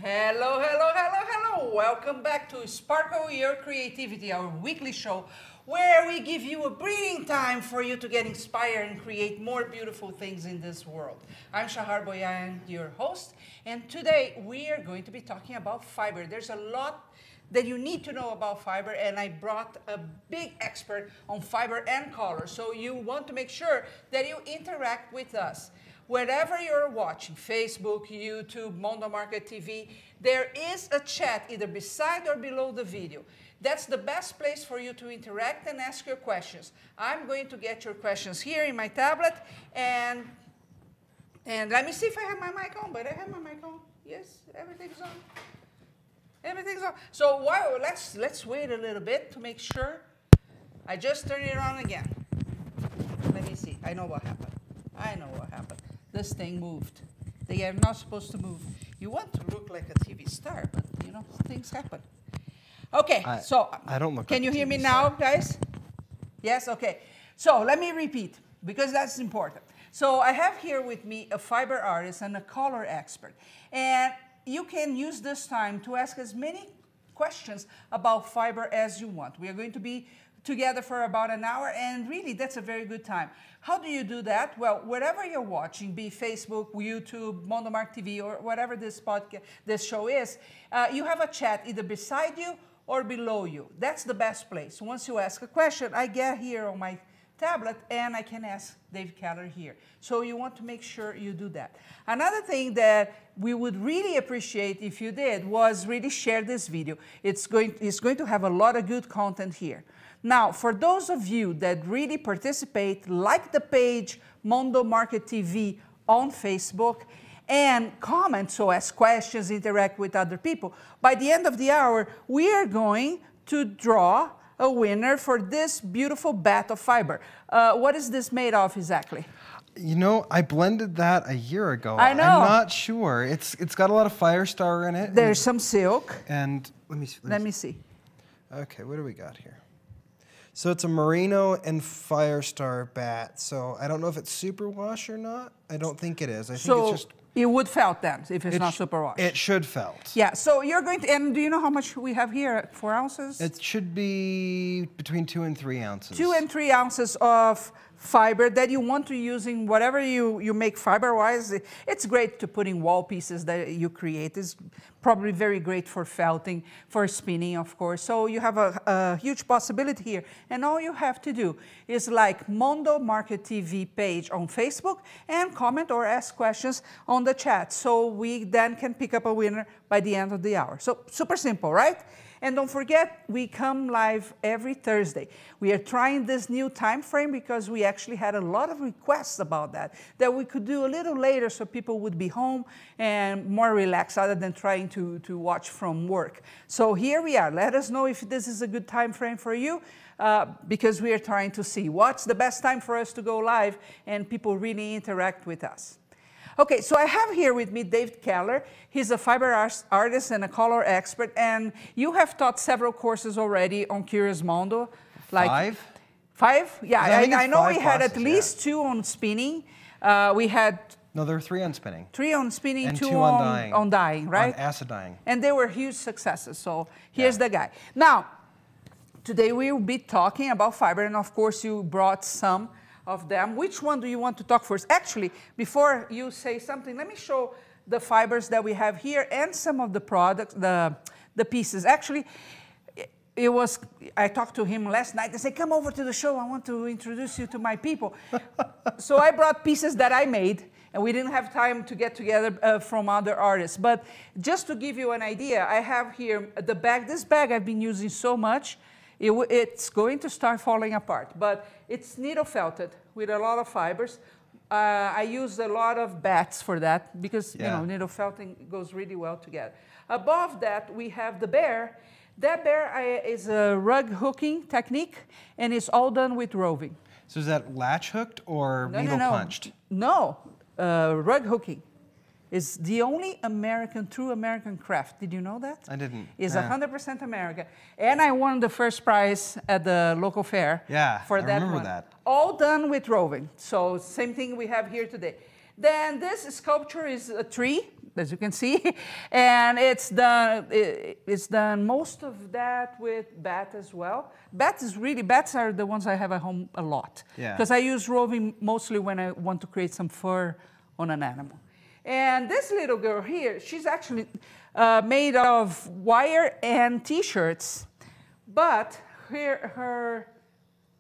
Hello, hello, hello, hello. Welcome back to Sparkle Your Creativity, our weekly show where we give you a breathing time for you to get inspired and create more beautiful things in this world. I'm Shahar, your host, and today we are going to be talking about fiber. There's a lot that you need to know about fiber, and I brought a big expert on fiber and color, so you want to make sure that you interact with us. Wherever you're watching, Facebook, YouTube, Mondo Market TV, there is a chat either beside or below the video. That's the best place for you to interact and ask your questions. I'm going to get your questions here in my tablet, and let me see if I have my mic on, but I have my mic on. Yes, everything's on. Everything's on. So let's wait a little bit to make sure. I just turned it on again. Let me see. I know what happened. I know what happened. This thing moved. They are not supposed to move. You want to look like a TV star, but you know, things happen. Okay, so I don't look. Can you hear me now, guys? Yes, okay. So let me repeat, because that's important. So I have here with me a fiber artist and a color expert. And you can use this time to ask as many questions about fiber as you want. We are going to be together for about an hour, and really that's a very good time. How do you do that? Well, wherever you're watching, be Facebook, YouTube, Mondo Market TV, or whatever this show is, you have a chat either beside you or below you. That's the best place. Once you ask a question, I get here on my tablet and I can ask David Keller here. So you want to make sure you do that. Another thing that we would really appreciate if you did was really share this video. It's going to have a lot of good content here. Now, for those of you that really participate, like the page Mondo Market TV on Facebook, and comment, so ask questions, interact with other people. By the end of the hour, we are going to draw a winner for this beautiful bat of fiber. What is this made of exactly? You know, I blended that a year ago. I know. I'm not sure. It's got a lot of Firestar in it. There's some silk. And let me see. Let me see. Okay, what do we got here? So it's a merino and Firestar bat. So I don't know if it's superwash or not. I don't think it is. I think it's just... It would felt then if it's not superwash. It should felt. Yeah, so you're going to, and do you know how much we have here? 4 ounces? It should be between 2 and 3 ounces. 2 and 3 ounces of fiber that you want to use in whatever you make fiber-wise. It's great to put in wall pieces that you create. It's probably very great for felting, for spinning, of course. So you have a huge possibility here. And all you have to do is like Mondo Market TV page on Facebook and comment or ask questions on the chat. So we then can pick up a winner by the end of the hour. So super simple, right? And don't forget, we come live every Thursday. We are trying this new time frame because we actually had a lot of requests about that we could do a little later so people would be home and more relaxed other than trying to watch from work. So here we are. Let us know if this is a good time frame for you because we are trying to see what's the best time for us to go live and people really interact with us. Okay, so I have here with me David Keller. He's a fiber artist and a color expert, and you have taught several courses already on Curious Mondo. Like 5? 5? Yeah, I know we had at least 2 on spinning. We had... No, there were 3 on spinning. 3 on spinning, and 2 on dyeing, right? On acid dyeing. And they were huge successes, so here's the guy. Now, today we will be talking about fiber, and of course you brought some of them. Which one do you want to talk first? Actually, before you say something, let me show the fibers that we have here and some of the products, the pieces. Actually, I talked to him last night and said, come over to the show, I want to introduce you to my people. So I brought pieces that I made, and we didn't have time to get together from other artists. But just to give you an idea, I have here the bag. This bag I've been using so much, it's going to start falling apart, but it's needle felted with a lot of fibers. I use a lot of bats for that because you know, needle felting goes really well together. Above that, we have the bear. That bear is a rug hooking technique, and it's all done with roving. So is that latch hooked or needle punched? No, rug hooking. Is the only true American craft. Did you know that? I didn't. It's 100% American. And I won the first prize at the local fair for that one. I remember that. All done with roving. So same thing we have here today. Then this sculpture is a tree as you can see. And it's done most of that with bat as well. Bats are the ones I have at home a lot. Yeah. Because I use roving mostly when I want to create some fur on an animal. And this little girl here, she's actually made of wire and t-shirts, but her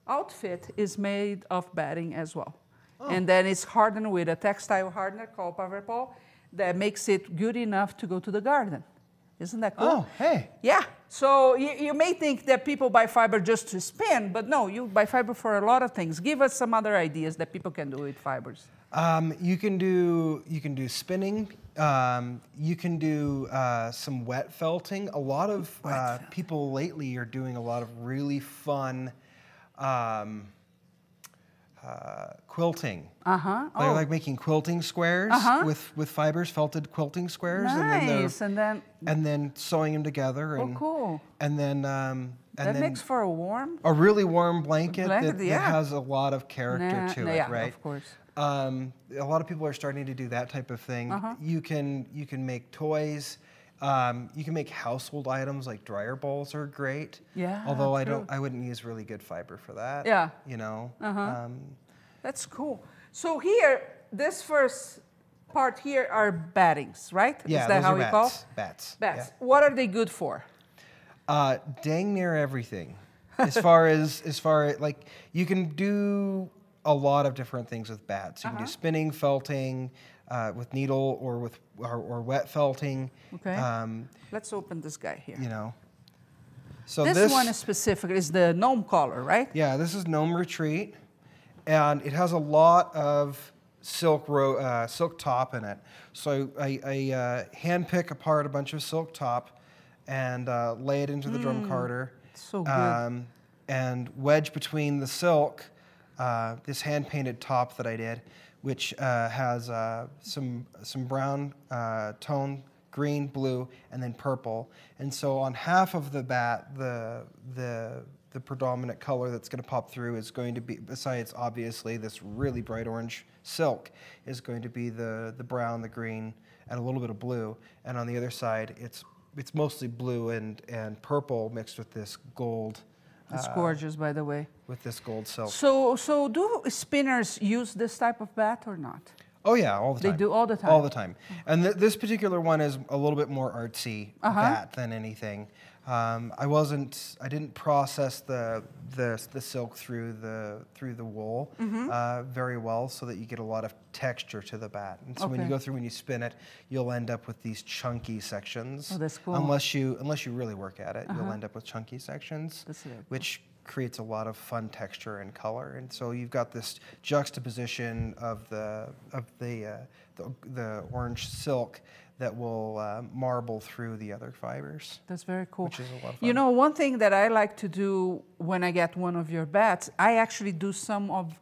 outfit is made of batting as well. Oh. And then it's hardened with a textile hardener called Powerpol that makes it good enough to go to the garden. Isn't that cool? Oh, hey. Yeah. So you may think that people buy fiber just to spin, but no, you buy fiber for a lot of things. Give us some other ideas that people can do with fibers. You can do spinning. You can do some wet felting. A lot of people lately are doing a lot of really fun quilting. They're like making quilting squares with fibers, felted quilting squares, nice. and then sewing them together. And, cool. And then that makes for a really warm blanket that yeah. has a lot of character to it, yeah, right? Of course. A lot of people are starting to do that type of thing. You can make toys. You can make household items like dryer bowls are great. Yeah. Although I wouldn't use really good fiber for that. Yeah. You know. That's cool. So here, this first part here are battings, right? Yeah, is that those how are you call? Bats. Bats. Yeah. What are they good for? Dang near everything. As far as like you can do a lot of different things with bats. You can do spinning, felting, with needle or wet felting. Okay. Let's open this guy here. You know. So this one is specific. Is the gnome collar, right? Yeah, this is gnome retreat, and it has a lot of silk top in it. So I hand pick apart a bunch of silk top and lay it into the drum carder. So good. And wedge between the silk this hand-painted top that I did, which has some brown tone, green, blue, and then purple. And so on half of the bat, the predominant color that's going to pop through is going to be, besides obviously this really bright orange silk, is going to be the brown, the green, and a little bit of blue. And on the other side, it's mostly blue and purple mixed with this gold. It's gorgeous, by the way. With this gold silk. So do spinners use this type of bat or not? Oh yeah, all the time. They do all the time? All the time. And this particular one is a little bit more artsy bat than anything. I didn't process the silk through the wool very well, so that you get a lot of texture to the bat. And so when you go through and you spin it, you'll end up with these chunky sections. Oh, that's cool. Unless you really work at it, you'll end up with chunky sections, cool. which creates a lot of fun texture and color. And so you've got this juxtaposition of the orange silk that will marble through the other fibers. That's very cool. Which is a lot of fun. You know, one thing that I like to do when I get one of your bats, I actually do some of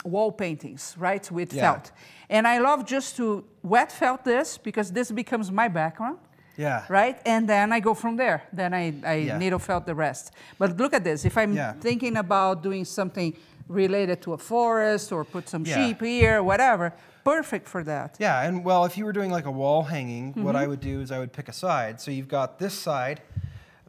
wall paintings, right, with felt. And I love just to wet felt this, because this becomes my background. Yeah. Right? And then I go from there. Then I needle felt the rest. But look at this. If I'm thinking about doing something related to a forest or put some sheep here, whatever, perfect for that. Yeah, and well, if you were doing like a wall hanging, what I would do is I would pick a side. So you've got this side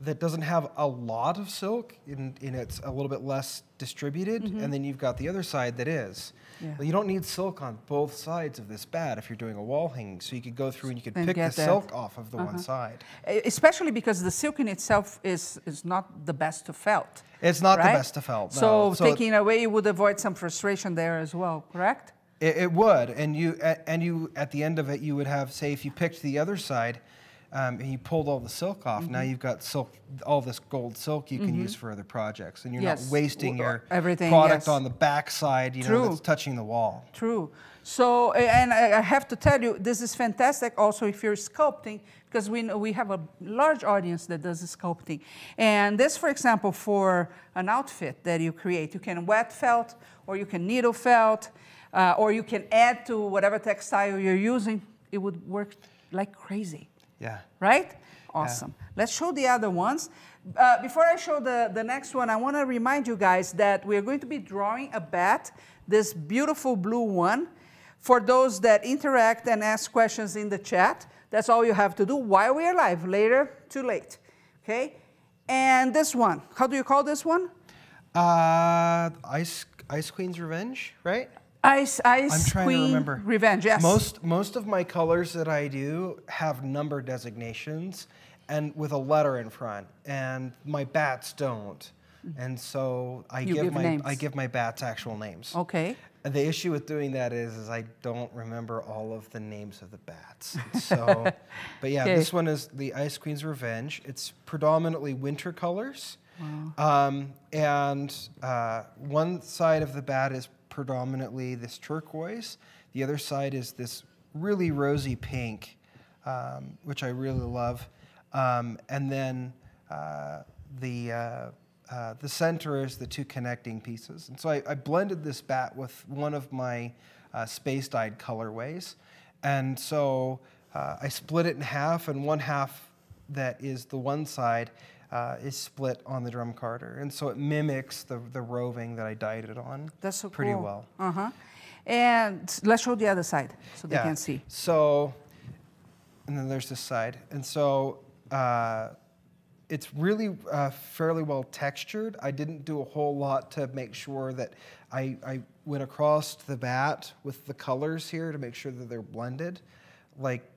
that doesn't have a lot of silk, and it's a little bit less distributed, and then you've got the other side that is. Yeah. Well, you don't need silk on both sides of this bat if you're doing a wall hanging, so you could go through and you could pick the silk off of the one side. Especially because the silk in itself is not the best to felt. It's not the best to felt, no. So taking away, you would avoid some frustration there as well, correct? It would, and you at the end of it, you would have, say, if you picked the other side, and you pulled all the silk off, now you've got silk, all this gold silk you can use for other projects, and you're not wasting your product on the back side, you know, that's touching the wall. True. So, and I have to tell you, this is fantastic also if you're sculpting, because we have a large audience that does sculpting. And this, for example, for an outfit that you create, you can wet felt, or you can needle felt, or you can add to whatever textile you're using. It would work like crazy. Yeah. Right? Awesome. Yeah. Let's show the other ones. Before I show the next one, I want to remind you guys that we're going to be drawing a bat, this beautiful blue one, For those that interact and ask questions in the chat, that's all you have to do while we are live. Later, too late. Okay? And this one, how do you call this one? Ice Queen's Revenge, right? Ice I'm trying Queen to remember. Revenge, yes. Most of my colors that I do have number designations and with a letter in front, and my bats don't. And so I give my bats actual names. Okay. And the issue with doing that is I don't remember all of the names of the bats. So, but yeah, this one is the Ice Queen's Revenge. It's predominantly winter colors. Wow. And one side of the bat is predominantly this turquoise. The other side is this really rosy pink, which I really love. And then the center is the two connecting pieces. And so I blended this bat with one of my space-dyed colorways. And so I split it in half, and one half that is the one side is split on the drum carder. And so it mimics the roving that I dyed it on. That's so pretty cool. well. Uh-huh. And let's show the other side so they can see. So, and then there's this side. And so it's really fairly well textured. I didn't do a whole lot to make sure that I went across the bat with the colors here to make sure that they're blended, like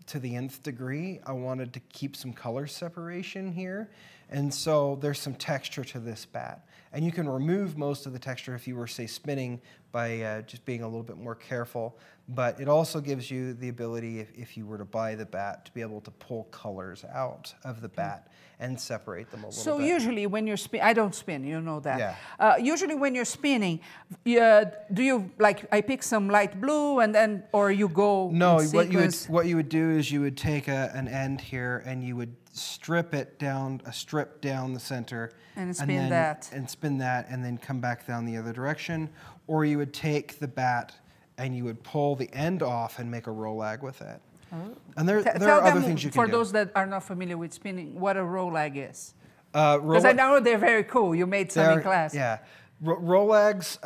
to the nth degree. I wanted to keep some color separation here. And so there's some texture to this bat. And you can remove most of the texture if you were, say, spinning by just being a little bit more careful. But it also gives you the ability, if you were to buy the bat, to be able to pull colors out of the bat and separate them a little bit. So usually when you're spinning, I don't spin, you know that. Yeah. Usually when you're spinning, do you, like, I pick some light blue and then, or you go No, in sequence? what you would do is you would take an end here and you would strip it down, a strip down the center. And spin that. And spin that and then come back down the other direction. Or you would take the bat and you would pull the end off and make a rolag with it. Oh. And there are other things you can do. For those that are not familiar with spinning, what a rolag is. Because I know they're very cool. You made some in class. Yeah. Rolags,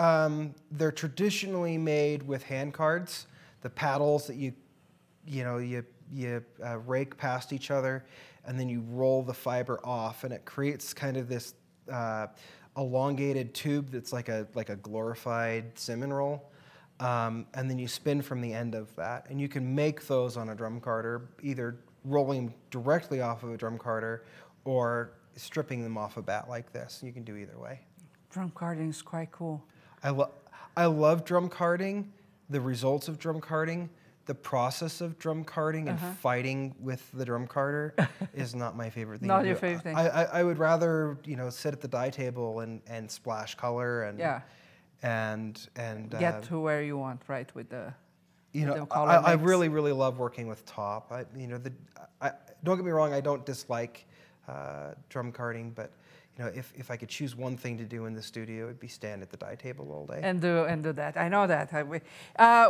they're traditionally made with hand cards. The paddles that you rake past each other, and then you roll the fiber off, and it creates kind of this elongated tube that's like a glorified cinnamon roll. And then you spin from the end of that. And you can make those on a drum carder, either rolling directly off of a drum carder or stripping them off a bat like this. You can do either way. Drum carding is quite cool. I love drum carding, the results of drum carding. The process of drum carding and fighting with the drum carder is not my favorite thing. Not your favorite thing. I would rather sit at the die table and splash color and get to where you want, right? With the I really love working with top. Don't get me wrong, I don't dislike drum carding, but if I could choose one thing to do in the studio, it'd be stand at the die table all day. And do that. I know that.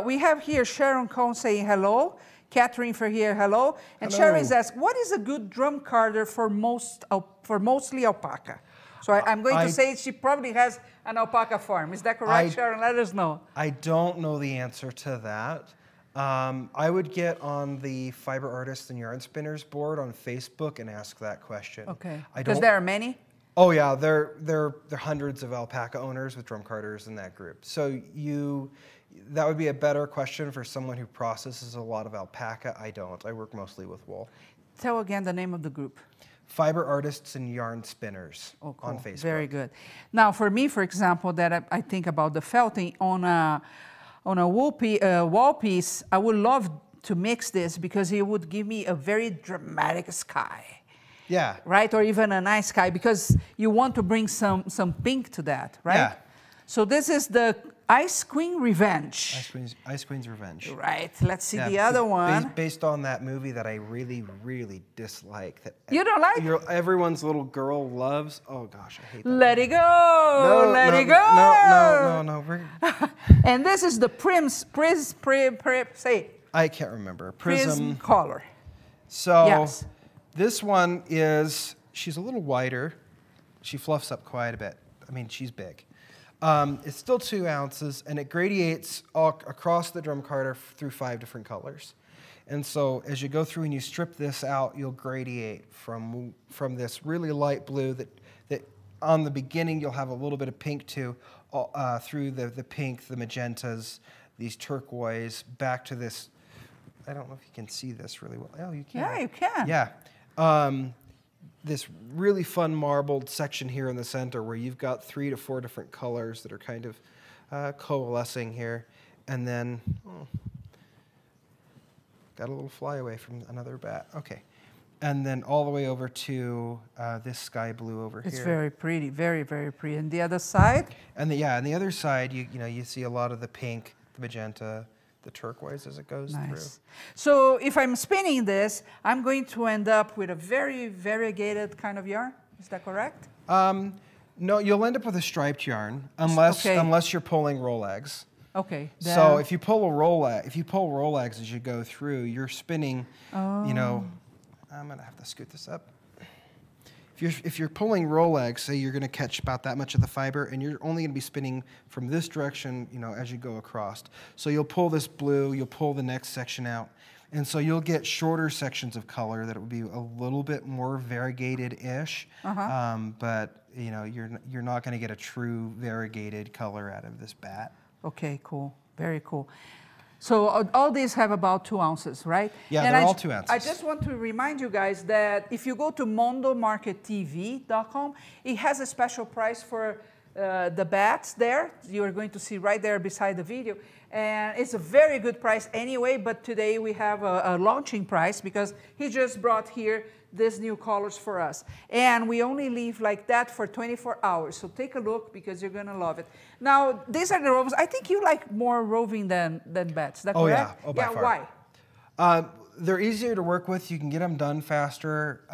We have here Sharon Cohn saying hello. Catherine for here, hello. And Hello. Sharon's asked, what is a good drum carder for mostly alpaca? So I'm going to say she probably has an alpaca farm. Is that correct, Sharon? Let us know. I don't know the answer to that. I would get on the Fiber Artists and Yarn Spinners board on Facebook and ask that question. Okay. Because there are many? Oh yeah, there are hundreds of alpaca owners with drum carders in that group. So that would be a better question for someone who processes a lot of alpaca. I don't. I work mostly with wool. Tell again the name of the group. Fiber Artists and Yarn Spinners on Facebook. Very good. Now, for me, for example, that I think about the felting on a wall piece, I would love to mix this because it would give me a very dramatic sky. Yeah. Right? Or even a nice sky, because you want to bring some pink to that, right? Yeah. So this is the Ice Queen Revenge. Ice Queen's Revenge. Right. Let's see the other one. Based on that movie that I really dislike. That you don't like? Everyone's little girl loves. Oh gosh, I hate that. Let it go. Let it go. No. And this is the say. I can't remember. Prism color. So. Yes. This one she's a little wider. She fluffs up quite a bit. I mean, she's big. It's still 2 ounces, and it gradiates all across the drum carder through 5 different colors. And so as you go through and you strip this out, you'll gradiate from this really light blue that on the beginning you'll have a little bit of pink to, through the pink, the magentas, these turquoise, back to this, I don't know if you can see this really well. Oh, you can. Yeah, you can. Yeah. This really fun marbled section here in the center where you've got 3 to 4 different colors that are kind of coalescing here. And then, got a little flyaway from another bat. Okay. And then all the way over to this sky blue over here. It's very pretty, very, very pretty. And the other side? And on the other side, you see a lot of the pink, the magenta, the turquoise as it goes through. So if I'm spinning this, I'm going to end up with a very variegated kind of yarn. Is that correct? No, you'll end up with a striped yarn unless you're pulling roll eggs. Okay. So if you pull roll eggs as you go through, you're spinning. I'm gonna have to scoot this up. If you're pulling roll eggs, say you're going to catch about that much of the fiber, and you're only going to be spinning from this direction, as you go across. So you'll pull this blue, you'll pull the next section out, and so you'll get shorter sections of color that will be a little bit more variegated-ish, but you're not going to get a true variegated color out of this bat. Okay, cool, very cool. So all these have about 2 ounces, right? Yeah, and they're all 2 ounces. I just want to remind you guys that if you go to mondomarkettv.com, it has a special price for the bats there. You're going to see right there beside the video. And it's a very good price anyway, but today we have a launching price because he just brought here these new colors for us. And we only leave like that for 24 hours. So take a look because you're going to love it. Now, these are the rovers. I think you like more roving than bats. Is that correct? Yeah. Oh, by far. Why? They're easier to work with. You can get them done faster.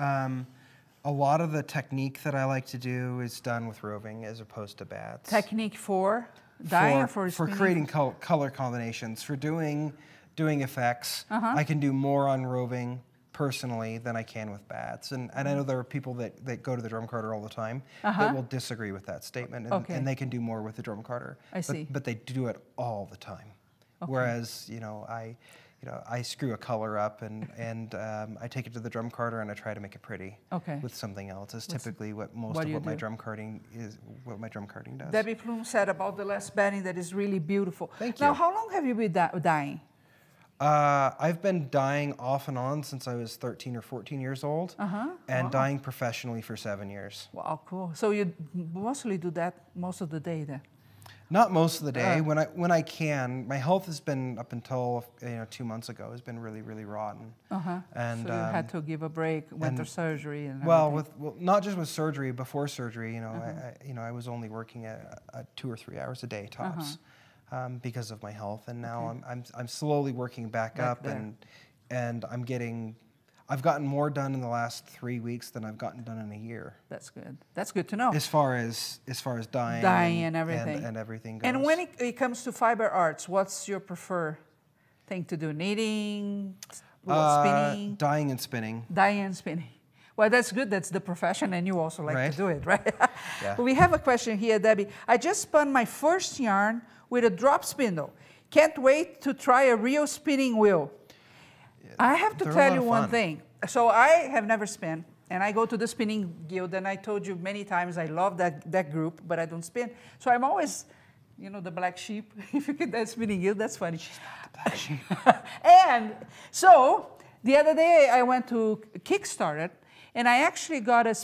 A lot of the technique that I like to do is done with roving as opposed to bats. Technique for dyeing, for creating color combinations, for doing effects. I can do more on roving personally than I can with bats. And I know there are people that go to the drum carder all the time that will disagree with that statement, and they can do more with the drum carder. I see. But they do it all the time. Whereas, I screw a color up and I take it to the drum carder and I try to make it pretty with something else. It's typically what my drum carding does. Debbie Plume said about the last batting that is really beautiful. Thank you. Now, how long have you been dyeing? I've been dyeing off and on since I was 13 or 14 years old, and dyeing professionally for 7 years. Wow, cool. So you mostly do that most of the day then? Not most of the day. When I can. My health has been, up until 2 months ago, has been really, really rotten. And so you had to give a break, went to surgery, and well, not just with surgery. Before surgery, I was only working at 2 or 3 hours a day tops. Because of my health, and now I'm slowly working back up, and I've gotten more done in the last 3 weeks than I've gotten done in a year. That's good. That's good to know. As far as dyeing and everything goes. And when it comes to fiber arts, what's your preferred thing to do? Knitting, spinning, dyeing and spinning. Dyeing and spinning. Well, that's good. That's the profession, and you also like to do it, right? Yeah. We have a question here, Debbie. I just spun my first yarn with a drop spindle. Can't wait to try a real spinning wheel. Yeah, I have to tell you one thing. So I have never spun, and I go to the spinning guild, and I told you many times I love that group, but I don't spin. So I'm always, the black sheep. If you get that spinning guild, that's funny. She's not the black sheep. And so the other day I went to Kickstarter, and I actually got a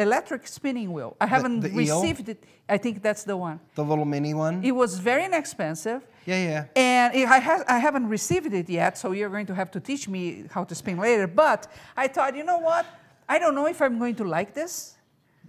electric spinning wheel. I haven't received it. I think that's the one. The little mini one? It was very inexpensive. Yeah. And I haven't received it yet, so you're going to have to teach me how to spin later. But I thought, you know what? I don't know if I'm going to like this,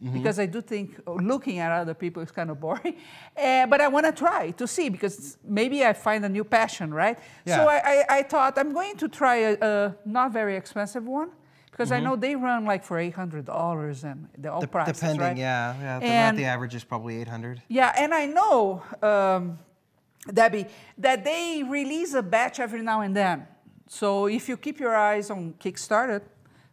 because I do think looking at other people is kind of boring. But I want to try to see, because maybe I find a new passion, right? Yeah. So I thought I'm going to try a not very expensive one. Because I know they run like for $800 and they're all prices, depending, right? Yeah. The average is probably $800. Yeah, and I know, Debbie, that they release a batch every now and then. So if you keep your eyes on Kickstarter,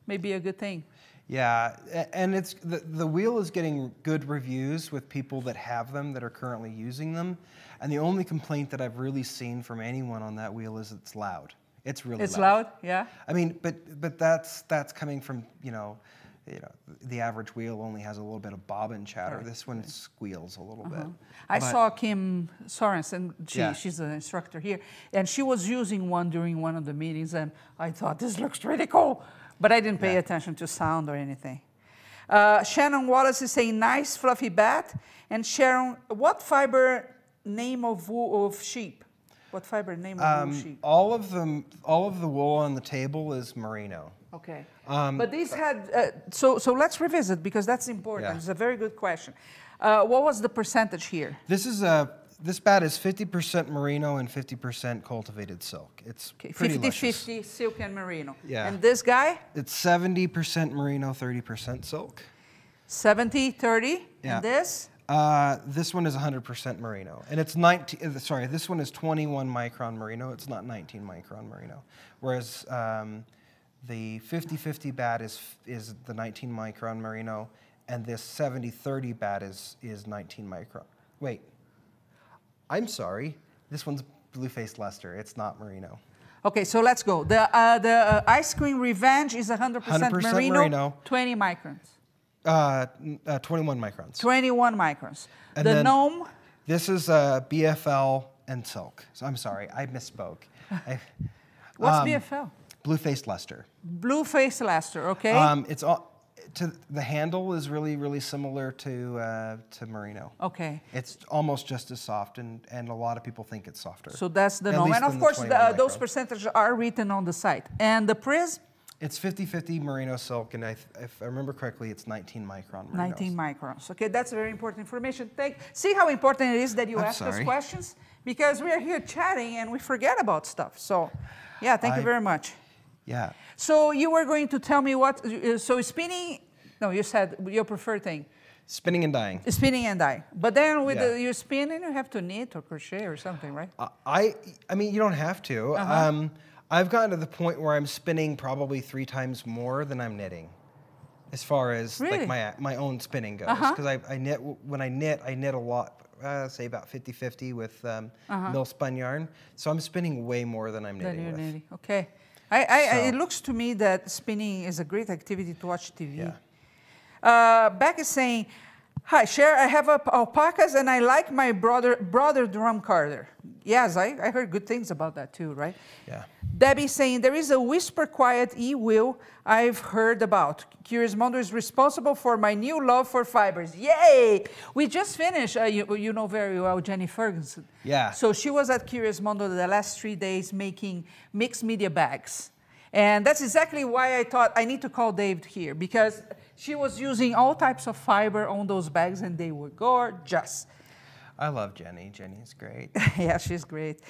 maybe a good thing. Yeah, and it's the wheel is getting good reviews with people that have them, that are currently using them. And the only complaint that I've really seen from anyone on that wheel is it's loud. It's really loud. It's loud, yeah. I mean, but that's coming from, the average wheel only has a little bit of bobbin chatter. Right. This one squeals a little bit. I saw Kim Sorensen, she's an instructor here, and she was using one during one of the meetings, and I thought, this looks really cool, but I didn't pay attention to sound or anything. Shannon Wallace is saying, nice fluffy bat. And Sharon, what fiber name of sheep? What fiber name of sheep? All of the wool on the table is merino. Okay, but these had, so let's revisit because that's important. Yeah. It's a very good question. What was the percentage here? This bat is 50% merino and 50% cultivated silk. It's pretty 50-50 silk and merino. Yeah. And this guy? It's 70% merino, 30% silk. 70-30. Yeah. And this? This one is 100% merino, and it's 19. Sorry, this one is 21 micron merino. It's not 19 micron merino. Whereas the 50-50 bat is the 19 micron merino, and this 70-30 bat is 19 micron. Wait, I'm sorry. This one's blue-faced luster. It's not merino. Okay, so let's go. The ice cream revenge is 100% merino, 20 microns. 21 microns. 21 microns. And the gnome? This is BFL and silk. So I'm sorry, I misspoke. What's BFL? Blue-faced luster. Blue-faced luster, okay. The handle is really similar to merino. Okay. It's almost just as soft, and a lot of people think it's softer. So that's the gnome. And of course, those percentages are written on the site. And the prism? It's 50-50 merino silk, and if I remember correctly, it's 19 micron merino. 19 microns. Okay, that's very important information. See how important it is that you ask us questions? Because we are here chatting and we forget about stuff. So, yeah, thank you very much. Yeah. So you were going to tell me what, so spinning, no, you said your preferred thing. Spinning and dyeing. Spinning and dyeing. But then with your spinning, you have to knit or crochet or something, right? I mean, you don't have to. I've gotten to the point where I'm spinning probably 3 times more than I'm knitting, as far as like my own spinning goes. Because I knit, when I knit a lot, say about 50-50 with mill spun yarn. So I'm spinning way more than I'm knitting with. Okay. It looks to me that spinning is a great activity to watch TV. Yeah. Beck is saying, hi, Cher, I have alpacas and I like my brother drum carder. Yes, I heard good things about that too, right? Yeah. Debbie saying, there is a whisper quiet e-wheel I've heard about. Curious Mondo is responsible for my new love for fibers. Yay! We just finished, you know very well, Jenny Ferguson. Yeah. So she was at Curious Mondo the last 3 days making mixed media bags. And that's exactly why I thought I need to call David here, because she was using all types of fiber on those bags and they were gorgeous. I love Jenny. Jenny's great. Yeah, she's great.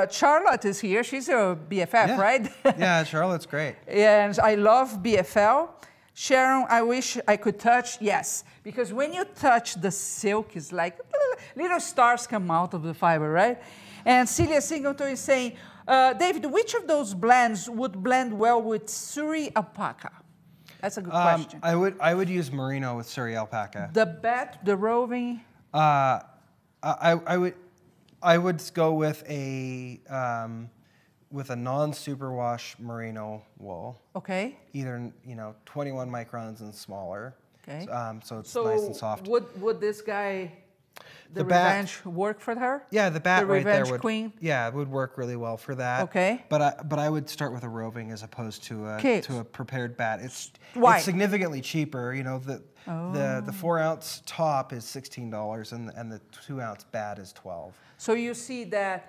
Charlotte is here. She's a BFF, right? Yeah, Charlotte's great. And I love BFL. Sharon, I wish I could touch. Yes, because when you touch the silk, it's like little stars come out of the fiber, right? And Celia Singleton is saying, David, which of those blends would blend well with Surrey alpaca? That's a good question. I would use merino with Surrey alpaca. The bat, the roving. I would go with a non-superwash merino wool. Okay. Either 21 microns and smaller. Okay. So it's nice and soft. Would this guy, the Revenge, work for her? Yeah, the bat right there would. Queen. Yeah, it would work really well for that. Okay. But I would start with a roving as opposed to a prepared bat. It's significantly cheaper. The 4-ounce top is $16 and the 2-ounce bat is $12. So you see that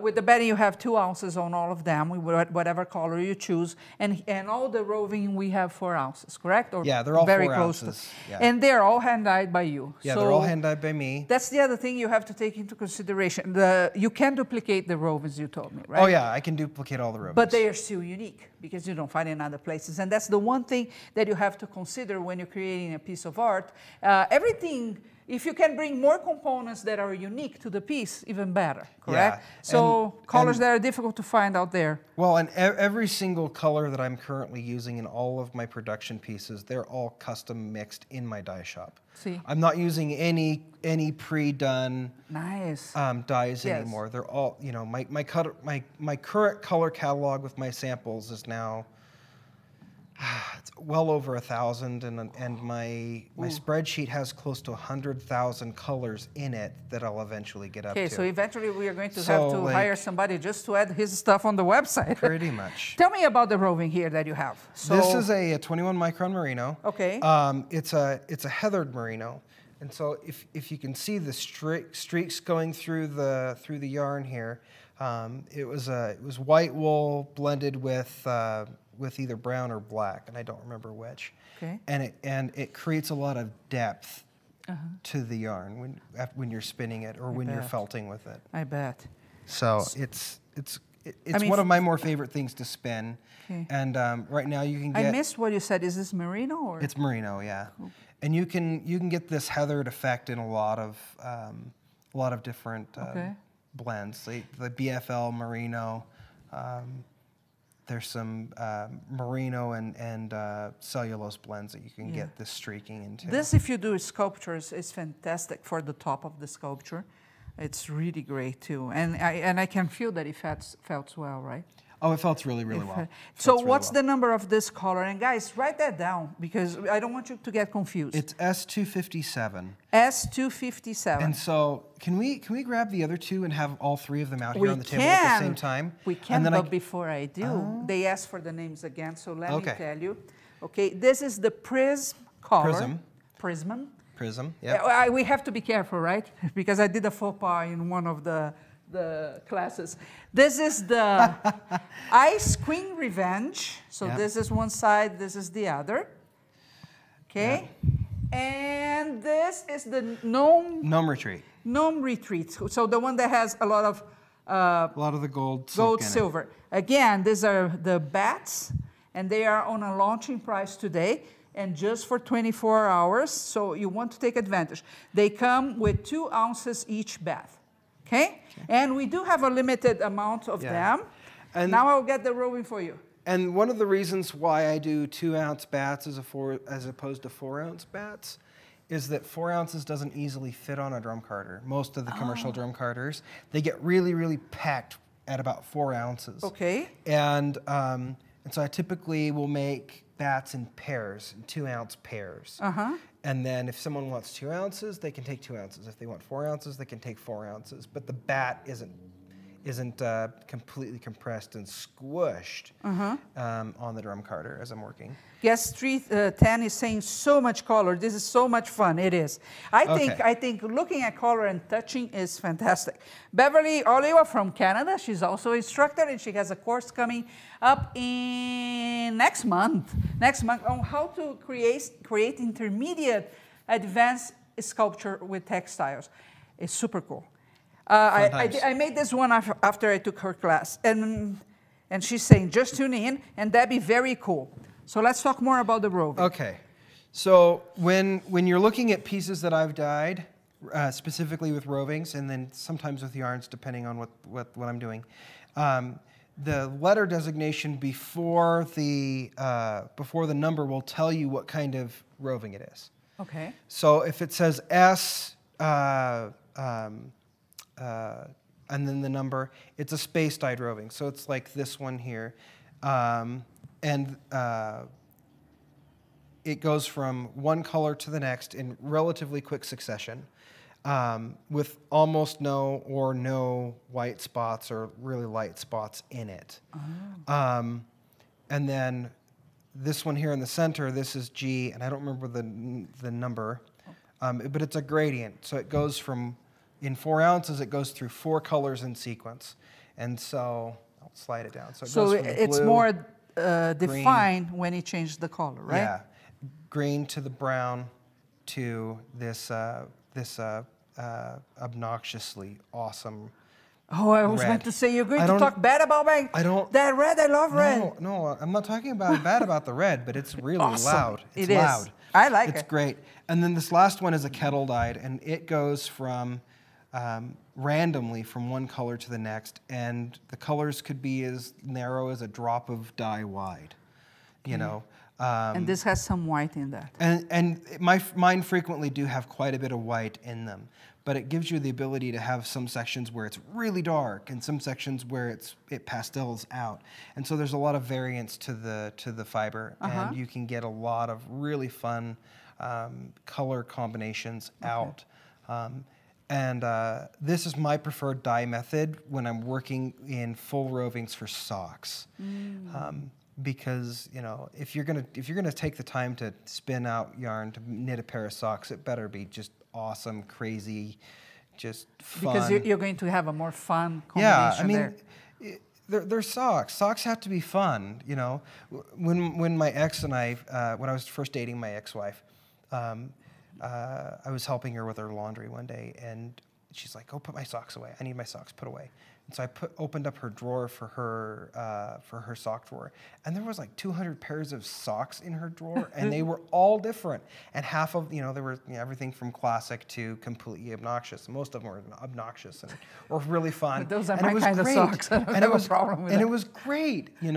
with the bedding you have 2 ounces on all of them, whatever color you choose, and all the roving we have 4 ounces, correct? Or yeah, they're all very 4 close ounces. Yeah. And they're all hand-dyed by you. Yeah, they're all hand-dyed by me. That's the other thing you have to take into consideration. You can duplicate the rovings, you told me, right? Oh yeah, I can duplicate all the rovings. But they are still unique because you don't find it in other places. And that's the one thing that you have to consider when you're creating a piece of art. Everything if you can bring more components that are unique to the piece, even better, correct? Yeah. So colors that are difficult to find out there. Well, and every single color that I'm currently using in all of my production pieces, they're all custom mixed in my dye shop. See. I'm not using any pre-done nice dyes anymore. They're all, you know, my current color catalog with my samples is now it's well over 1,000, and my spreadsheet has close to 100,000 colors in it that I'll eventually get up to. Okay, so eventually we are going to have to hire somebody just to add his stuff on the website. Pretty much. Tell me about the roving here that you have. So this is a 21 micron merino. Okay. It's a heathered merino, and so if you can see the streaks going through the yarn here, it was white wool blended with either brown or black, and I don't remember which. Okay. And it creates a lot of depth to the yarn when you're spinning it or when you're felting with it. I bet. So it's one of my more favorite things to spin. Okay. And right now you can get. I missed what you said. Is this merino or? It's merino, yeah. Cool. And you can get this heathered effect in a lot of different blends. The BFL merino. There's some merino and cellulose blends that you can get this streaking into. This, if you do sculptures, is fantastic for the top of the sculpture. It's really great too, and I can feel that it felts well, right? Oh, it felts really, really well. So what's the number of this color? And guys, write that down because I don't want you to get confused. It's S257. S257. And so can we grab the other two and have all three of them out here on the table at the same time? We can, but before I do, they ask for the names again, so let me tell you. Okay, this is the Prism color. Prism, yeah. We have to be careful, right? Because I did a faux pas in one of the classes. This is the Ice Queen Revenge. So this is one side, this is the other. Okay. Yeah. And this is the Gnome Retreat. Gnome Retreat. So the one that has a lot of the gold silver. Again, these are the bats, and they are on a launching price today, and just for 24 hours. So you want to take advantage. They come with 2 ounces each bat. Okay? And we do have a limited amount of them. And now I'll get the roving for you. And one of the reasons why I do 2-ounce bats as opposed to 4-ounce bats is that 4 ounces doesn't easily fit on a drum carder. Most of the commercial drum carders, they get really, really packed at about 4 ounces. Okay. And so I typically will make bats in pairs, in 2-ounce pairs. And then if someone wants 2 ounces, they can take 2 ounces. If they want 4 ounces, they can take 4 ounces. But the bat isn't completely compressed and squished on the drum carder as I'm working. Yes, 310 is saying so much color. This is so much fun. It is. I think looking at color and touching is fantastic. Beverly Oliva from Canada. She's also an instructor, and she has a course coming up in next month on how to create intermediate advanced sculpture with textiles. It's super cool. I made this one after I took her class, and she's saying, just tune in, and that'd be very cool. So let's talk more about the roving. Okay. So when you're looking at pieces that I've dyed, specifically with rovings, and then sometimes with yarns, depending on what I'm doing, the letter designation before the number will tell you what kind of roving it is. Okay. So if it says S, and then the number, it's a space dyed roving. So it's like this one here. It goes from one color to the next in relatively quick succession, with almost no or no white spots or really light spots in it. And then this one here in the center, this is G, and I don't remember the number, but it's a gradient. So it goes from, in 4 ounces, it goes through 4 colors in sequence. And so I'll slide it down. So, it goes from it's blue, more defined when you change the color, right? Yeah, green to the brown to this obnoxiously awesome Oh, I was red. going to say you're going I to don't- talk bad about my that red. I love red. No, no, I'm not talking about bad about the red, but it's really Awesome. loud. It's It is. loud. I like It's it. great. And then this last one is a kettle dyed, and it goes from randomly from one color to the next, and the colors could be as narrow as a drop of dye wide. You know. And this has some white in that. And mine frequently do have quite a bit of white in them, but it gives you the ability to have some sections where it's really dark and some sections where it pastels out. And so there's a lot of variance to the fiber, and you can get a lot of really fun color combinations out. This is my preferred dye method when I'm working in full rovings for socks. Because if you're gonna take the time to spin out yarn to knit a pair of socks, it better be just awesome, crazy, just fun. Because you're going to have a more fun combination there. They're socks. Socks have to be fun. When my ex and I, when I was first dating my ex-wife, I was helping her with her laundry one day, and she's like, "Go put my socks away. I need my socks put away." And so I opened up her drawer for her sock drawer, and there was like 200 pairs of socks in her drawer, and they were all different. And half of there were everything from classic to completely obnoxious. Most of them were obnoxious or really fun. But those are and my kind of socks. I don't have a problem with that. And it was great. You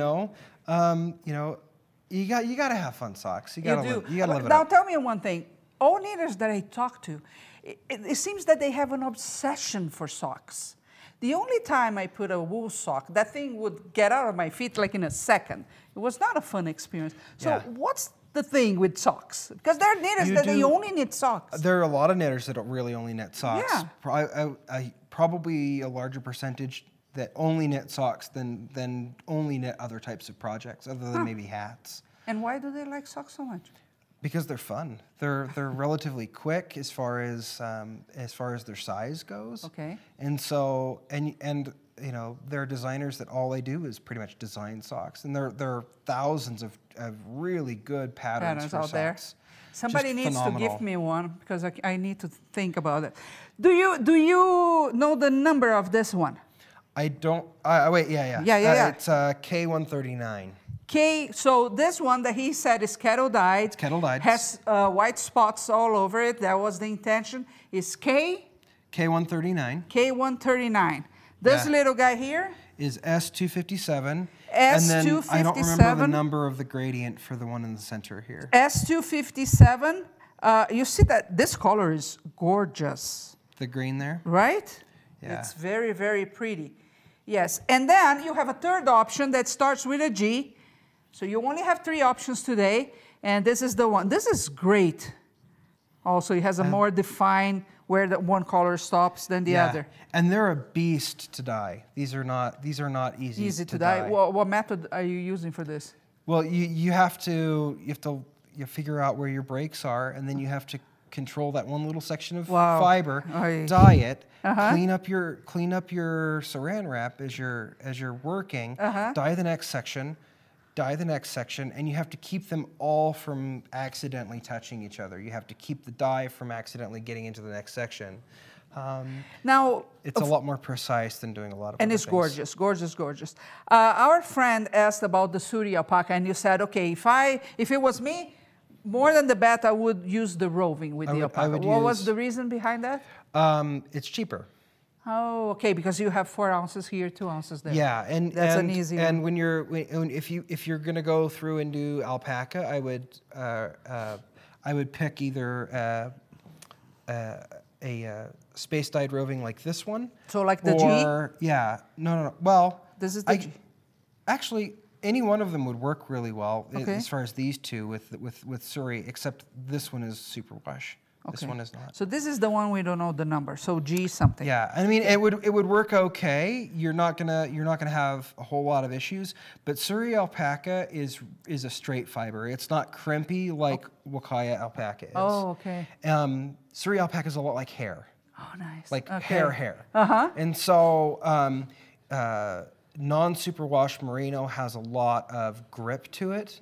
gotta have fun socks. You gotta live it Now up. tell me one thing. All knitters that I talk to, it seems that they have an obsession for socks. The only time I put a wool sock, that thing would get out of my feet like in a second. It was not a fun experience. So what's the thing with socks? Because there are knitters they only knit socks. There are a lot of knitters that don't really only knit socks. Yeah. Probably a larger percentage that only knit socks than only knit other types of projects, other than maybe hats. And why do they like socks so much? Because they're fun. They're relatively quick as far as their size goes. Okay. And so there are designers that all they do is pretty much design socks, and there are thousands of really good patterns for out socks. there. Somebody Just needs phenomenal. to give me one because I need to think about it. Do you know the number of this one? I don't. Wait. Yeah. It's K139. So this one that he said is kettle dyed. It's kettle dyed. Has white spots all over it. That was the intention. Is K139. K139. This little guy here is S257. S257. And then I don't remember the number of the gradient for the one in the center here. S257. You see that this color is gorgeous. The green there? Right? Yeah. It's very, very pretty. Yes. And then you have a third option that starts with a G. So you only have 3 options today, and this is the one. This is great. Also, it has a more defined where the one color stops than the other. And they're a beast to dye. These are not easy to dye. What method are you using for this? Well, you have to figure out where your breaks are, and then you have to control that one little section of fiber, dye it, clean up your saran wrap as you're working, dye the next section, and you have to keep them all from accidentally touching each other. You have to keep the dye from accidentally getting into the next section. Now, it's a lot more precise than doing a lot of and other it's things. gorgeous, gorgeous, gorgeous. Our friend asked about the Suri alpaca, and you said, okay, if it was me, more than the bat, I would use the roving with the alpaca. What was the reason behind that? It's cheaper. Oh, okay, because you have 4 ounces here, 2 ounces there. Yeah, that's an easy and one. if you're gonna go through and do alpaca, I would pick either a space dyed roving like this one. So like the G? Yeah, no. Well, this is the G. Actually, any one of them would work really well as far as these two with Suri, except this one is superwash. This one is not. So this is the one we don't know the number. So G something. Yeah, I mean it would work okay. You're not gonna have a whole lot of issues. But Suri alpaca is a straight fiber. It's not crimpy like Wakaya alpaca is. Oh, okay. Suri alpaca is a lot like hair. Oh, nice. Like hair. And so non-superwash merino has a lot of grip to it.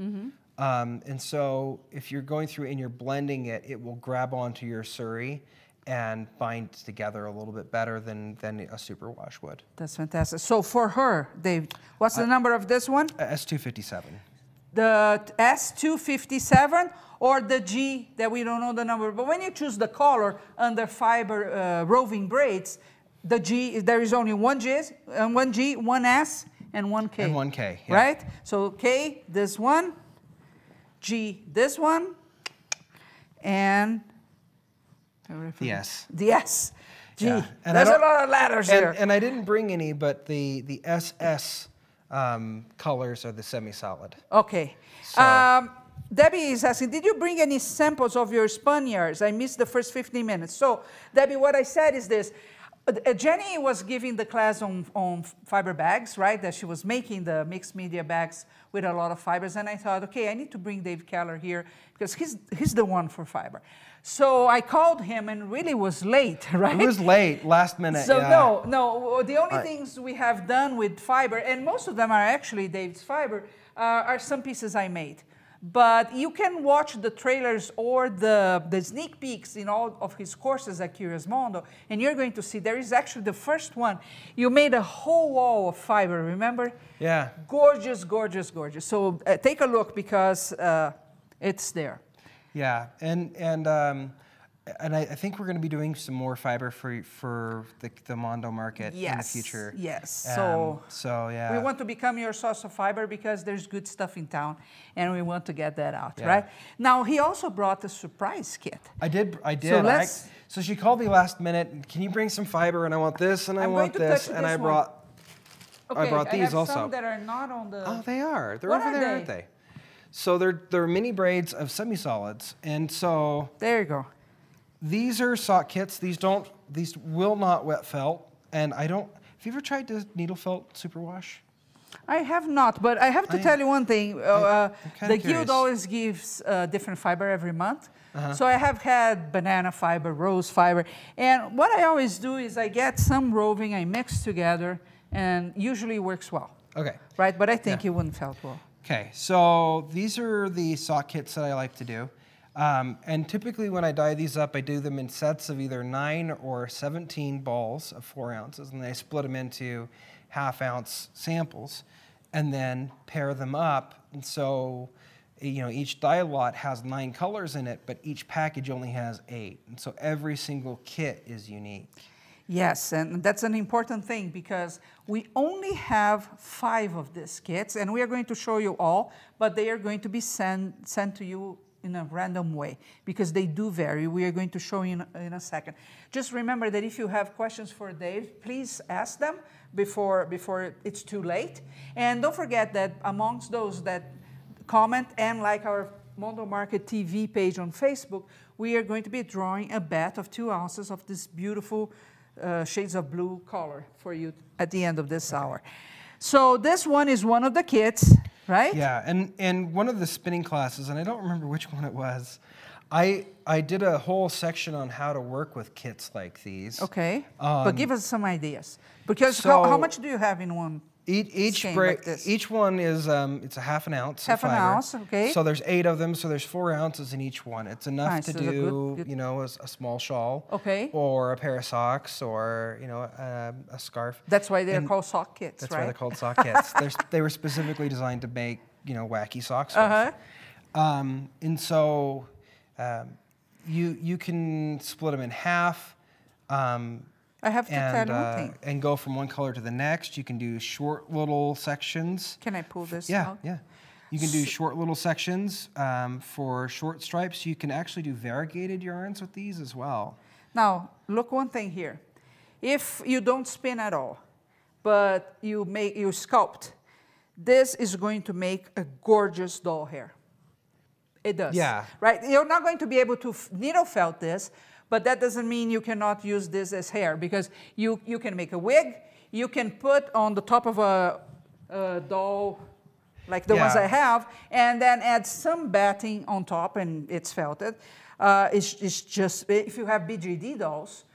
And so if you're going through and you're blending it, it will grab onto your Suri and bind together a little bit better than a superwash would. That's fantastic. So for her, Dave, what's the number of this one? S257. The S257 or the G that we don't know the number. But when you choose the color under fiber roving braids, the G, there is only one G, one S, and one K. And one K, yeah. Right? So K, this one, G, this one, and the S. The S. G. Yeah. And there's a lot of letters here. And I didn't bring any, but the SS colors are the semi-solid. Okay. So. Debbie is asking, did you bring any samples of your Spaniards? I missed the first 15 minutes. So, Debbie, what I said is this. Jenny was giving the class on fiber bags, right? That she was making the mixed media bags with a lot of fibers. And I thought, okay, I need to bring Dave Keller here because he's the one for fiber. So I called him and really was late, right? It was late, last minute. So yeah. no, the only things we have done with fiber, and most of them are actually Dave's fiber, are some pieces I made. But you can watch the trailers or the sneak peeks in all of his courses at Curious Mondo, and you're going to see there is actually the first one. You made a whole wall of fiber, remember? Yeah. Gorgeous, gorgeous, gorgeous. So take a look because it's there. Yeah, and I think we're going to be doing some more fiber for the Mondo market in the future. Yes, so yeah. We want to become your source of fiber because there's good stuff in town, and we want to get that out, Yeah. right? Now, he also brought a surprise kit. I did. So So she called me last minute. Can you bring some fiber? And I want this, and I want this, and I brought these I have also. some that are not on the. Oh, they are. They're What over are there, they? aren't they? So they're mini braids of semi-solids, and so There you go. these are sock kits. These will not wet felt, and I don't. Have you ever tried to needle felt superwash? I have not, but I have to tell you one thing. I'm kinda The guild curious. always gives different fiber every month. So I have had banana fiber, rose fiber, and what I always do is I get some roving, I mix together, and usually works well. Okay. Right, but I think it wouldn't felt well. Okay, so these are the sock kits that I like to do. And typically when I dye these up, I do them in sets of either 9 or 17 balls of 4 ounces, and then I split them into half-ounce samples, and then pair them up. And so, you know, each dye lot has 9 colors in it, but each package only has 8. And so every single kit is unique. Yes, and that's an important thing because we only have 5 of these kits, and we are going to show you all, but they are going to be sent to you in a random way because they do vary. We are going to show you in a second. Just remember that if you have questions for Dave, please ask them before it's too late. And don't forget that amongst those that comment and like our Mondo Market TV page on Facebook, we are going to be drawing a bat of 2 ounces of this beautiful shades of blue color for you at the end of this hour. So this one is one of the kits, right? Yeah, and one of the spinning classes, and I don't remember which one it was, I did a whole section on how to work with kits like these. Okay, but give us some ideas. Because how much do you have in one? Each one is it's a half an ounce. Half an ounce, okay. So there's 8 of them, so there's 4 ounces in each one. It's enough Nice, to so do, good. you know, a small shawl, Okay. or a pair of socks, or you know, a scarf. That's why they're called sock kits, That's right? why they're called sock kits. They were specifically designed to make, you know, wacky socks. And so you can split them in half. I have to tell you one thing. And go from one color to the next. You can do short little sections. Can I pull this Yeah, out? yeah. You can do short little sections for short stripes. You can actually do variegated yarns with these as well. Now, look one thing here. If you don't spin at all, but you sculpt, this is going to make a gorgeous doll hair. It does. Yeah. Right? You're not going to be able to needle felt this, but that doesn't mean you cannot use this as hair because you can make a wig, you can put on the top of a doll like the ones I have, and then add some batting on top and it's felted. It's just, if you have BGD dolls,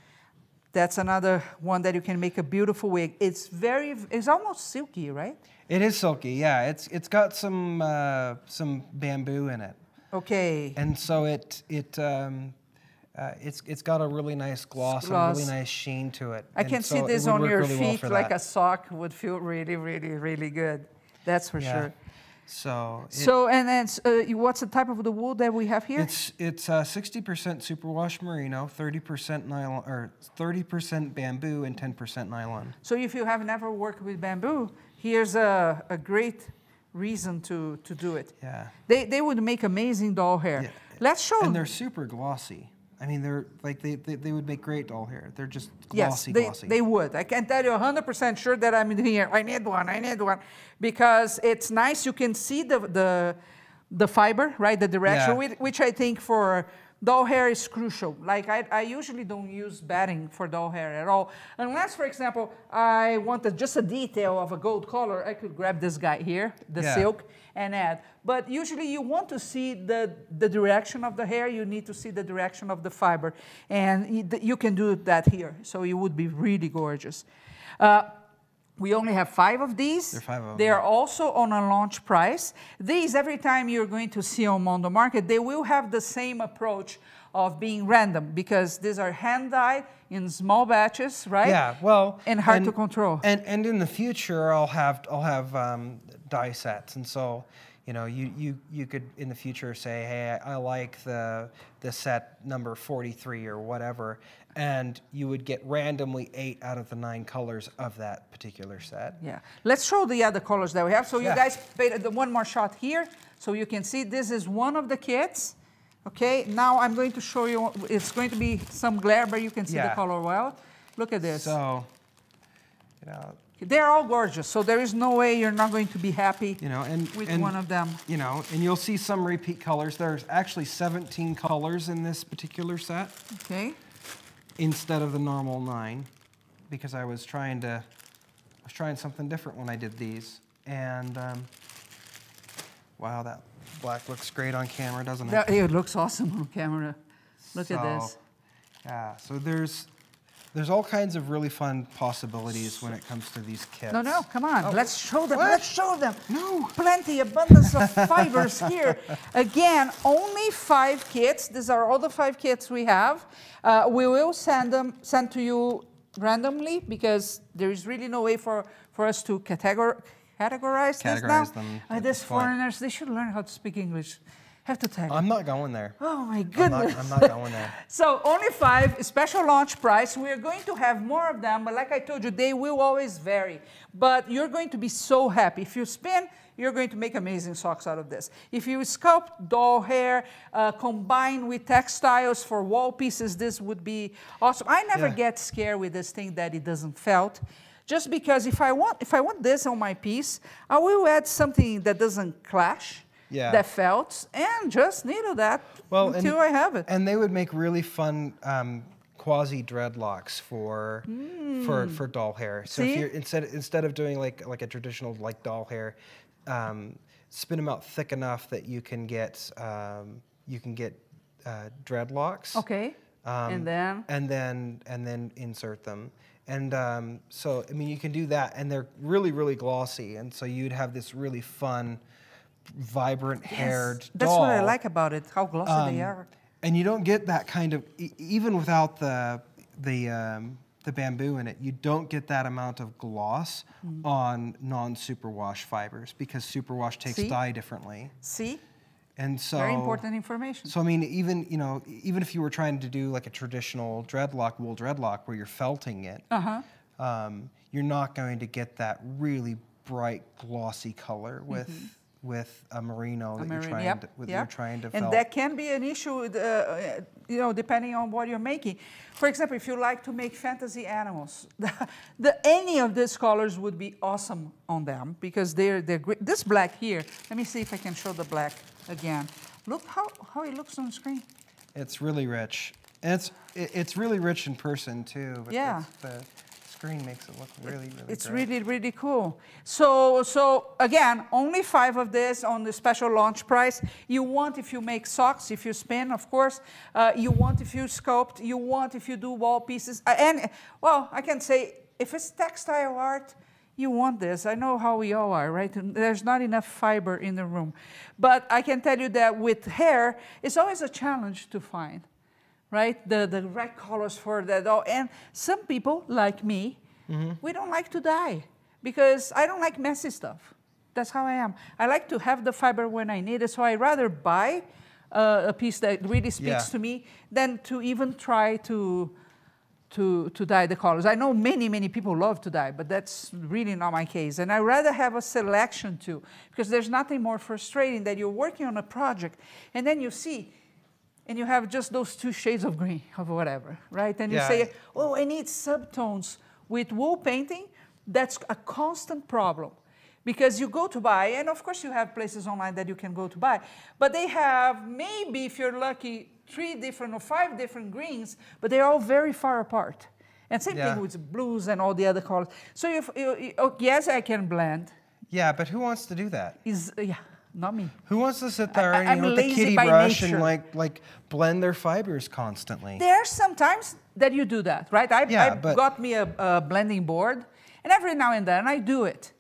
that's another one that you can make a beautiful wig. It's almost silky, right? It is silky, yeah. It's got some bamboo in it. Okay. And so it's got a really nice gloss and a really nice sheen to it. I can see this on your feet like a sock would feel really, really, really good. That's for sure. So, and then what's the type of the wool that we have here? It's 60% superwash merino, 30% nylon, or 30% bamboo, and 10% nylon. So if you have never worked with bamboo, here's a great reason to do it. Yeah. They would make amazing doll hair. Yeah. Let's show. And they're super glossy. I mean, they're like they would make great doll hair. They're just glossy, glossy. They would. I can tell you 100% sure that I'm in here. I need one, because it's nice. You can see the fiber, right? The direction, which I think for doll hair is crucial. Like I usually don't use batting for doll hair at all, unless, for example, I wanted just a detail of a gold color. I could grab this guy here, the silk, and add. But usually you want to see the direction of the hair, you need to see the direction of the fiber. And you can do that here, so it would be really gorgeous. We only have 5 of these. There are 5 of them. They are also on a launch price. These, every time you're going to see on Mondo Market, they will have the same approach of being random, because these are hand-dyed in small batches, right? Yeah, well, and hard to control. And in the future, I'll have die sets, and so you could in the future say, hey, I like the set number 43 or whatever, and you would get randomly 8 out of the 9 colors of that particular set. Yeah, let's show the other colors that we have. So you guys paid one more shot here, so you can see this is one of the kits. Okay, now I'm going to show you, it's going to be some glare, but you can see the color well. Look at this. So, they're all gorgeous, so there is no way you're not going to be happy with one of them. And you'll see some repeat colors. There's actually 17 colors in this particular set. Okay. Instead of the normal 9, because I was trying something different when I did these. And wow, that black looks great on camera, doesn't it? It looks awesome on camera. Look at this. Yeah, so there's all kinds of really fun possibilities when it comes to these kits. No, come on. Oh. Let's show them. What? Let's show them. No. Plenty, abundance of fibers here. Again, only 5 kits. These are all the 5 kits we have. We will send to you randomly, because there is really no way for us to categorize this now. Them These foreigners, they should learn how to speak English. Have to tell you. I'm not going there. Oh my goodness. I'm not going there. So only 5, special launch price. We're going to have more of them, but like I told you, they will always vary. But you're going to be so happy. If you spin, you're going to make amazing socks out of this. If you sculpt doll hair, combine with textiles for wall pieces, this would be awesome. I never get scared with this thing that it doesn't felt. Just because if I want this on my piece, I will add something that doesn't clash. That felt, and just needle that until I have it. And they would make really fun quasi dreadlocks for doll hair. So if you're instead of doing like a traditional doll hair, spin them out thick enough that you can get dreadlocks. Okay. And then insert them. And so I mean you can do that, and they're really, really glossy, and so you'd have this really fun, vibrant haired doll. That's what I like about it, how glossy they are. And you don't get that kind of, even without the bamboo in it, you don't get that amount of gloss on non-superwash fibers, because superwash takes dye differently. And so very important information. So I mean, even if you were trying to do like a traditional dreadlock, wool dreadlock, where you're felting it, you're not going to get that really bright, glossy color with a merino that you're trying to felt. And that can be an issue, depending on what you're making. For example, if you like to make fantasy animals, any of these colors would be awesome on them, because they're great. This black here, let me see if I can show the black again. Look how it looks on screen. It's really rich. And it's really rich in person too. But the screen makes it look really, really It's great. really, really cool. So again, only 5 of this on the special launch price. You want if you make socks, if you spin, of course. You want if you sculpt. You want if you do wall pieces. And, well, I can say, if it's textile art, you want this. I know how we all are, right? There's not enough fiber in the room. But I can tell you that with hair, it's always a challenge to find. right? The right colors for that. And some people, like me, we don't like to dye because I don't like messy stuff. That's how I am. I like to have the fiber when I need it, so I rather buy a piece that really speaks to me than to even try to dye the colors. I know many people love to dye, but that's really not my case. And I rather have a selection too, because there's nothing more frustrating that you're working on a project and then you see, and you have just those 2 shades of green or whatever, right? And you say, oh, I need subtones. With wool painting, that's a constant problem. Because you go to buy, and of course you have places online that you can go to buy, but they have maybe, if you're lucky, 3 different or 5 different greens, but they're all very far apart. And same thing with blues and all the other colors. So yes, I can blend. Yeah, but who wants to do that? Not me. Who wants to sit there and with the kitty brush and like blend their fibers constantly? There are some times that you do that, right? I got me a blending board, and every now and then I do it.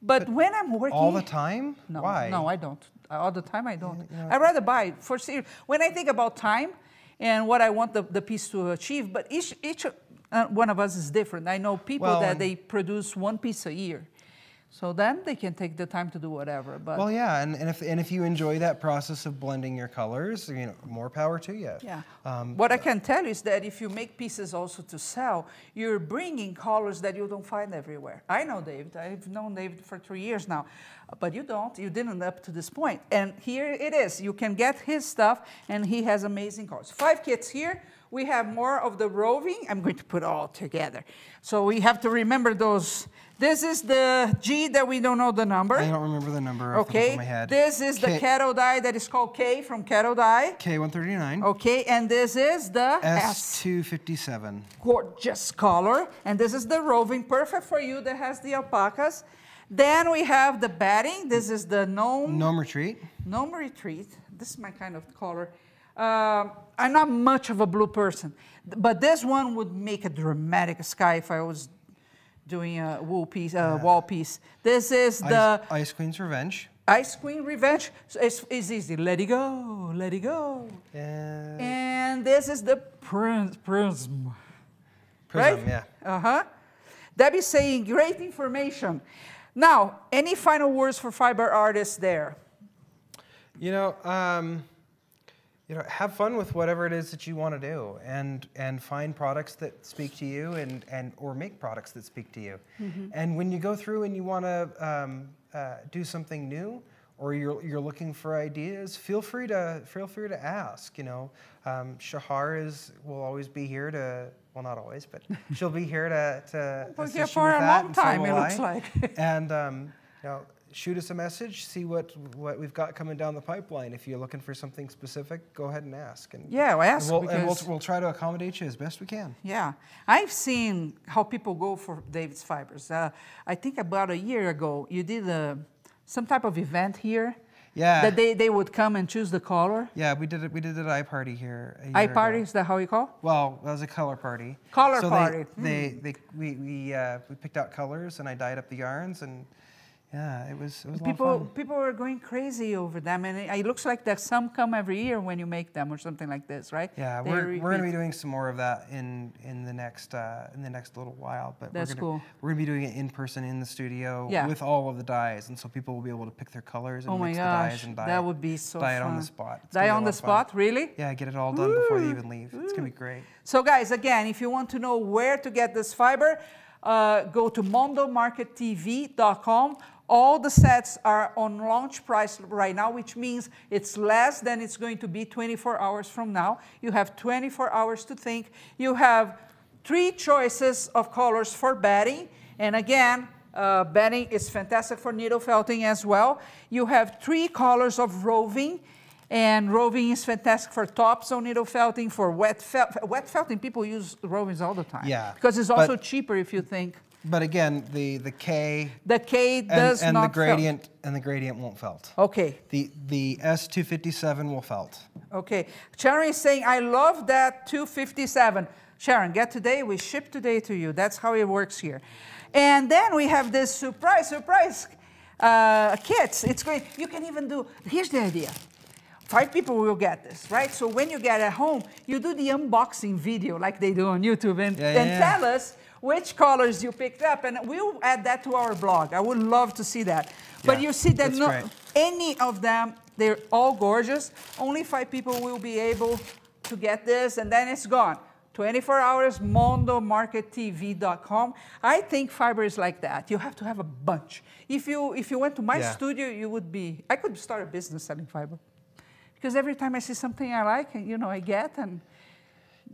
But when I'm working... All the time? No, Why? No, I don't. All the time, I don't. I'd rather buy it for serious. When I think about time and what I want the piece to achieve, but each one of us is different. I know people that they produce 1 piece a year. So then they can take the time to do whatever. But well, yeah, and if you enjoy that process of blending your colors, more power to you. Yeah. What I can tell you is that if you make pieces also to sell, you're bringing colors that you don't find everywhere. I know David. I've known David for 3 years now, but you don't. You didn't up to this point. And here it is. You can get his stuff, and he has amazing colors. 5 kits here. We have more of the roving. I'm going to put all together. So we have to remember those. This is the G that we don't know the number. I don't remember the number off the top of my head. This is the kettle die that is called K from kettle die. K139. Okay, and this is the S257. Gorgeous color. And this is the roving, perfect for you, that has the alpacas. Then we have the batting. This is the Gnome Retreat. Gnome Retreat. This is my kind of color. I'm not much of a blue person, but this one would make a dramatic sky if I was doing a wool piece, wall piece. This is the Ice Queen's Revenge. Ice Queen Revenge. So it's easy. Let it go, let it go. And this is the Prism. Right? Yeah. Debbie's saying great information. Now, any final words for fiber artists there? Have fun with whatever it is that you want to do, and find products that speak to you, or make products that speak to you. And when you go through and you want to do something new, or you're looking for ideas, feel free to ask. Shahar will always be here to. Well, not always, but she'll be here to assist you for with a that, long time. It looks like. And shoot us a message, see what we've got coming down the pipeline. If you're looking for something specific, go ahead and ask. We'll try to accommodate you as best we can. Yeah. I've seen how people go for David's fibers. I think about a year ago, you did some type of event here. Yeah. That they would come and choose the color. Yeah, we did an eye party here a year Eye party, ago. is that how you call? Well, that was a color party. Color party. We picked out colors, and I dyed up the yarns, and yeah, it was a lot of fun. People were going crazy over them, and it looks like that some come every year when you make them or something like this, right? Yeah, we're going to be doing some more of that in the next little while. But that's cool. We're going to be doing it in person in the studio with all of the dyes, and so people will be able to pick their colors and mix the dyes and dye. That would be so dye fun. it on the spot. Dye on the spot, really? Yeah, get it all done before they even leave. It's going to be great. So guys, again, if you want to know where to get this fiber, go to mondomarkettv.com. All the sets are on launch price right now, which means it's less than it's going to be 24 hours from now. You have 24 hours to think. You have 3 choices of colors for batting. And again, batting is fantastic for needle felting as well. You have 3 colors of roving. And roving is fantastic for topzone needle felting, for wet felting. People use rovings all the time. Yeah. Because it's also cheaper if you think. But again, the K. The K does and not the gradient felt. And the gradient won't felt. Okay. The S257 will felt. Okay. Sharon is saying, I love that 257. Sharon, get today. We ship today to you. That's how it works here. And then we have this surprise kits. It's great. You can even do. Here's the idea. 5 people will get this, right? So when you get at home, you do the unboxing video like they do on YouTube and tell us which colors you picked up, and we'll add that to our blog. I would love to see that. But you see that not any of them, they're all gorgeous. Only 5 people will be able to get this, and then it's gone. 24 hours, mondomarkettv.com. I think fiber is like that. You have to have a bunch. If you went to my studio, you would be, I could start a business selling fiber. Because every time I see something I like, you know, I get, and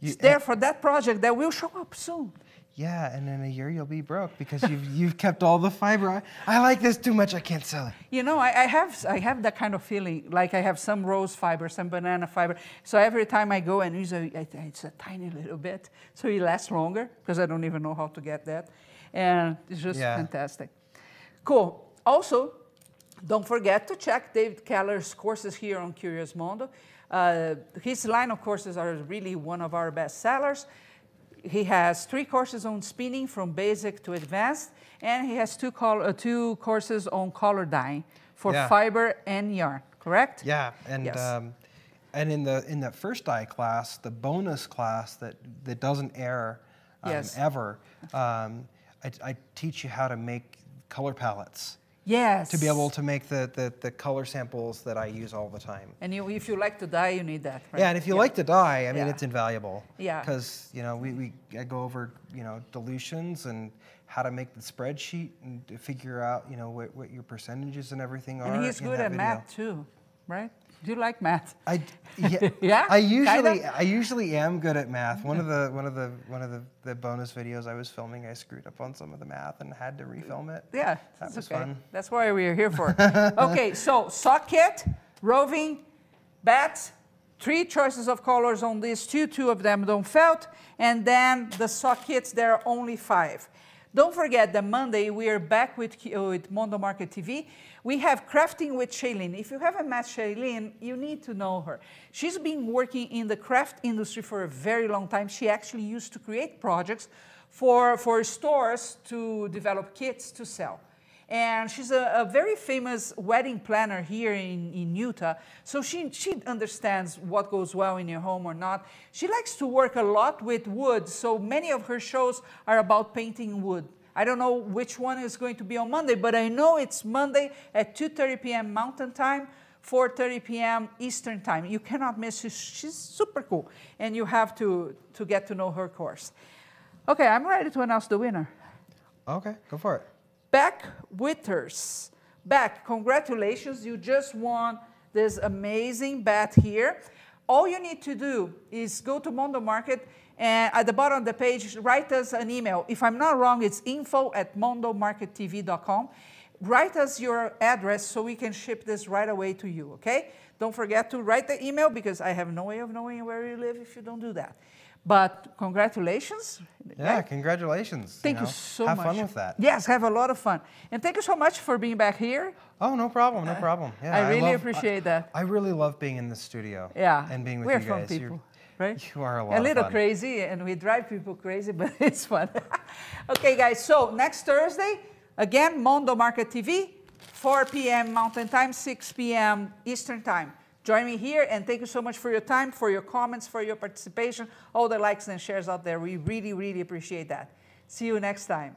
it's there for that project that will show up soon. Yeah, and in a year you'll be broke because you've kept all the fiber. I like this too much, I can't sell it. You know, I have that kind of feeling, like I have some rose fiber, some banana fiber. So every time I go and use it's a tiny little bit, so it lasts longer, because I don't even know how to get that. And it's just fantastic. Cool. Also, don't forget to check David Keller's courses here on Curious Mondo. His line of courses are really one of our best sellers. He has 3 courses on spinning from basic to advanced, and he has 2 courses on color dyeing for fiber and yarn, correct? Yeah, and and in that first dye class, the bonus class that doesn't air ever, I teach you how to make color palettes. Yes. To be able to make the color samples that I use all the time. And if you like to dye, you need that, right? Yeah, and if you like to dye, I mean, it's invaluable. Yeah. Because, you know, I go over, you know, dilutions and how to make the spreadsheet and to figure out, you know, what your percentages and everything are. And he's good at math too, right? Do you like math? I usually am good at math. One of the bonus videos I was filming, I screwed up on some of the math and had to refilm it. Yeah, that was fun. That's why we're here for. Okay, so sock kit, roving, bats, 3 choices of colors on these 2 of them don't felt, and then the sock kits, there are only 5. Don't forget that Monday we are back with Mondo Market TV. We have Crafting with Shailene. If you haven't met Shailene, you need to know her. She's been working in the craft industry for a very long time. She actually used to create projects for stores to develop kits to sell. And she's a very famous wedding planner here in Utah. So she understands what goes well in your home or not. She likes to work a lot with wood. So many of her shows are about painting wood. I don't know which one is going to be on Monday, but I know it's Monday at 2:30 p.m. Mountain Time, 4:30 p.m. Eastern Time. You cannot miss her. She's super cool. And you have to get to know her course. Okay, I'm ready to announce the winner. Okay, go for it. Beck Witters. Beck, congratulations. You just won this amazing bat here. All you need to do is go to Mondo Market, and at the bottom of the page, write us an email. If I'm not wrong, it's info@mondomarkettv.com. Write us your address so we can ship this right away to you, okay? Don't forget to write the email, because I have no way of knowing where you live if you don't do that. But congratulations. Yeah, right? Congratulations. Thank you so much. Have fun with that. Yes, have a lot of fun. And thank you so much for being back here. Oh, no problem, no problem. Yeah, I really appreciate that. I really love being in the studio. Yeah. And being with We're you fun guys. people, right? You are a lot of fun. A little crazy, and we drive people crazy, but it's fun. Okay, guys, so next Thursday, again, Mondo Market TV, 4 p.m. Mountain Time, 6 p.m. Eastern Time. Join me here, and thank you so much for your time, for your comments, for your participation, all the likes and shares out there. We really, really appreciate that. See you next time.